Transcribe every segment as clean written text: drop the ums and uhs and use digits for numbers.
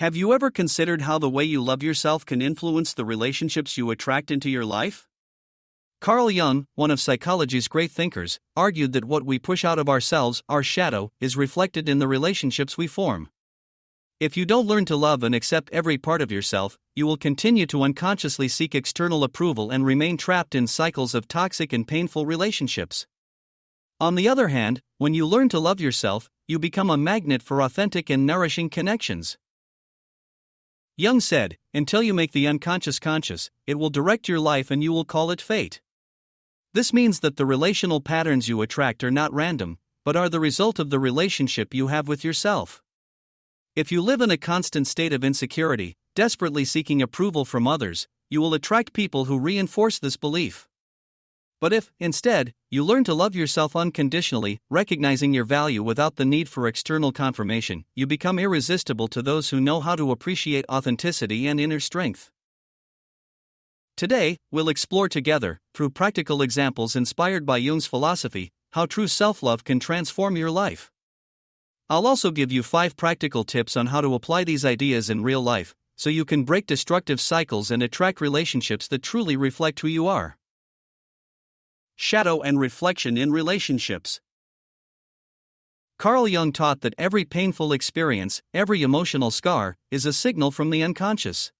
Have you ever considered how the way you love yourself can influence the relationships you attract into your life? Carl Jung, one of psychology's great thinkers, argued that what we push out of ourselves, our shadow, is reflected in the relationships we form. If you don't learn to love and accept every part of yourself, you will continue to unconsciously seek external approval and remain trapped in cycles of toxic and painful relationships. On the other hand, when you learn to love yourself, you become a magnet for authentic and nourishing connections. Jung said, "Until you make the unconscious conscious, it will direct your life and you will call it fate." This means that the relational patterns you attract are not random, but are the result of the relationship you have with yourself. If you live in a constant state of insecurity, desperately seeking approval from others, you will attract people who reinforce this belief. But if, instead, you learn to love yourself unconditionally, recognizing your value without the need for external confirmation, you become irresistible to those who know how to appreciate authenticity and inner strength. Today, we'll explore together, through practical examples inspired by Jung's philosophy, how true self-love can transform your life. I'll also give you 5 practical tips on how to apply these ideas in real life, so you can break destructive cycles and attract relationships that truly reflect who you are. Shadow and reflection in relationships. Carl Jung taught that every painful experience, every emotional scar, is a signal from the unconscious.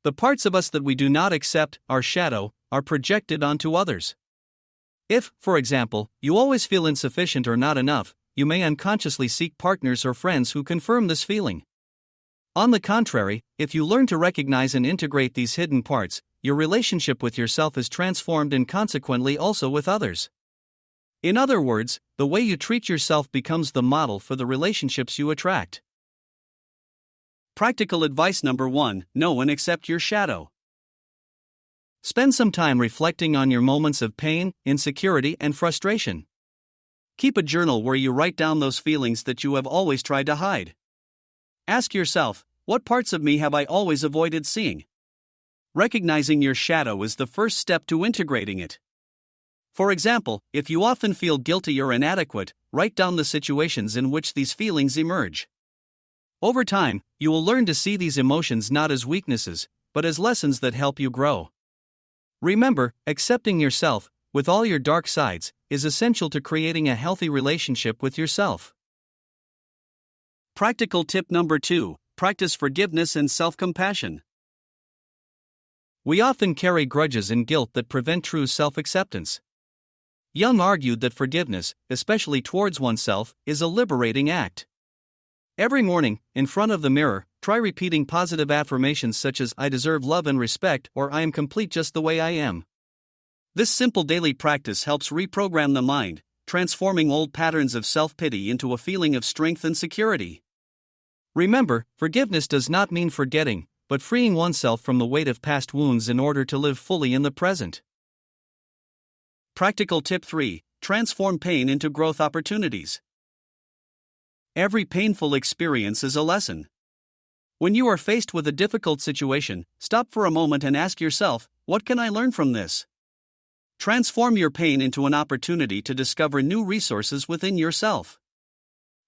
The parts of us that we do not accept, our shadow, are projected onto others. If, for example, you always feel insufficient or not enough, you may unconsciously seek partners or friends who confirm this feeling. On the contrary, if you learn to recognize and integrate these hidden parts, your relationship with yourself is transformed and consequently also with others. In other words, the way you treat yourself becomes the model for the relationships you attract. Practical advice number 1: know and accept your shadow. Spend some time reflecting on your moments of pain, insecurity, and frustration. Keep a journal where you write down those feelings that you have always tried to hide. Ask yourself, what parts of me have I always avoided seeing? Recognizing your shadow is the first step to integrating it. For example, if you often feel guilty or inadequate, write down the situations in which these feelings emerge. Over time, you will learn to see these emotions not as weaknesses, but as lessons that help you grow. Remember, accepting yourself, with all your dark sides, is essential to creating a healthy relationship with yourself. Practical tip number 2: practice forgiveness and self-compassion. We often carry grudges and guilt that prevent true self-acceptance. Jung argued that forgiveness, especially towards oneself, is a liberating act. Every morning, in front of the mirror, try repeating positive affirmations such as "I deserve love and respect" or "I am complete just the way I am." This simple daily practice helps reprogram the mind, transforming old patterns of self-pity into a feeling of strength and security. Remember, forgiveness does not mean forgetting, but freeing oneself from the weight of past wounds in order to live fully in the present. Practical tip 3: transform pain into growth opportunities. Every painful experience is a lesson. When you are faced with a difficult situation, stop for a moment and ask yourself, what can I learn from this? Transform your pain into an opportunity to discover new resources within yourself.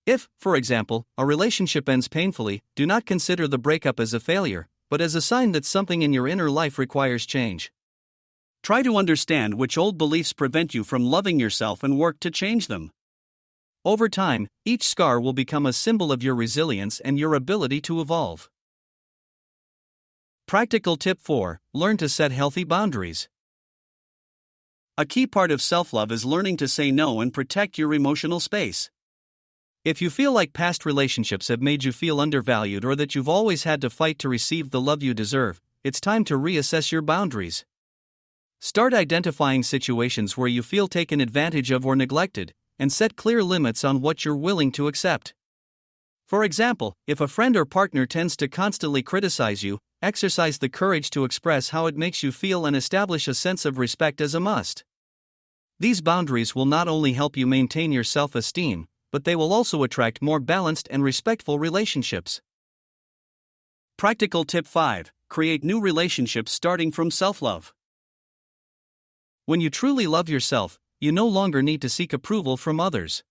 If, for example, a relationship ends painfully, do not consider the breakup as a failure, but as a sign that something in your inner life requires change. Try to understand which old beliefs prevent you from loving yourself and work to change them. Over time, each scar will become a symbol of your resilience and your ability to evolve. Practical tip 4: learn to set healthy boundaries. A key part of self-love is learning to say no and protect your emotional space. If you feel like past relationships have made you feel undervalued or that you've always had to fight to receive the love you deserve, it's time to reassess your boundaries. Start identifying situations where you feel taken advantage of or neglected, and set clear limits on what you're willing to accept. For example, if a friend or partner tends to constantly criticize you, exercise the courage to express how it makes you feel and establish a sense of respect as a must. These boundaries will not only help you maintain your self-esteem, but they will also attract more balanced and respectful relationships. Practical tip 5: create new relationships starting from self-love. When you truly love yourself, you no longer need to seek approval from others.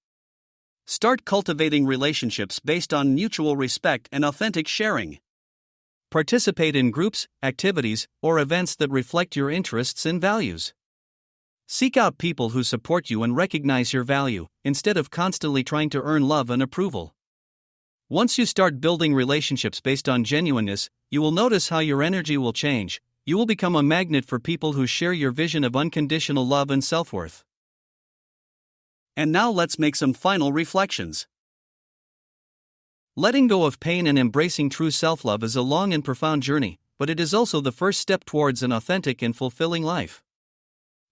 Start cultivating relationships based on mutual respect and authentic sharing. Participate in groups, activities, or events that reflect your interests and values. Seek out people who support you and recognize your value, instead of constantly trying to earn love and approval. Once you start building relationships based on genuineness, you will notice how your energy will change. You will become a magnet for people who share your vision of unconditional love and self-worth. And now let's make some final reflections. Letting go of pain and embracing true self-love is a long and profound journey, but it is also the first step towards an authentic and fulfilling life.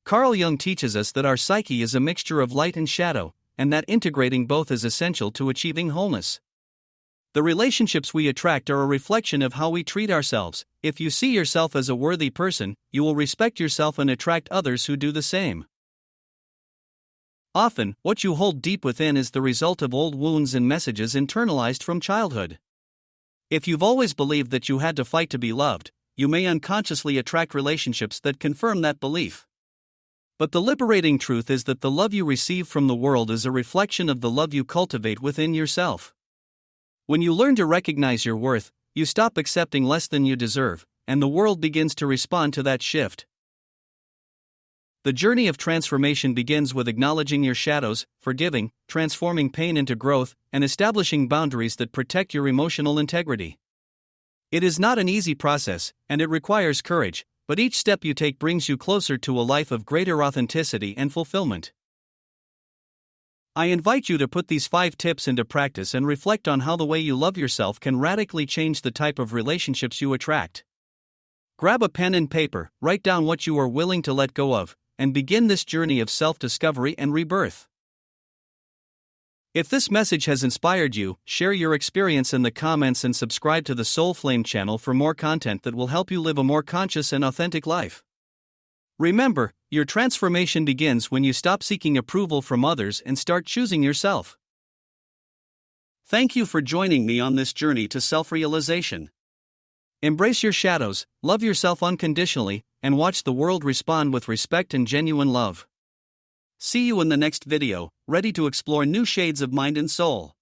Carl Jung teaches us that our psyche is a mixture of light and shadow, and that integrating both is essential to achieving wholeness. The relationships we attract are a reflection of how we treat ourselves. If you see yourself as a worthy person, you will respect yourself and attract others who do the same. Often, what you hold deep within is the result of old wounds and messages internalized from childhood. If you've always believed that you had to fight to be loved, you may unconsciously attract relationships that confirm that belief. But the liberating truth is that the love you receive from the world is a reflection of the love you cultivate within yourself. When you learn to recognize your worth, you stop accepting less than you deserve, and the world begins to respond to that shift. The journey of transformation begins with acknowledging your shadows, forgiving, transforming pain into growth, and establishing boundaries that protect your emotional integrity. It is not an easy process, and it requires courage, but each step you take brings you closer to a life of greater authenticity and fulfillment. I invite you to put these 5 tips into practice and reflect on how the way you love yourself can radically change the type of relationships you attract. Grab a pen and paper, write down what you are willing to let go of, and begin this journey of self-discovery and rebirth. If this message has inspired you, share your experience in the comments and subscribe to the Soul Flame channel for more content that will help you live a more conscious and authentic life. Remember, your transformation begins when you stop seeking approval from others and start choosing yourself. Thank you for joining me on this journey to self-realization. Embrace your shadows, love yourself unconditionally, and watch the world respond with respect and genuine love. See you in the next video, ready to explore new shades of mind and soul.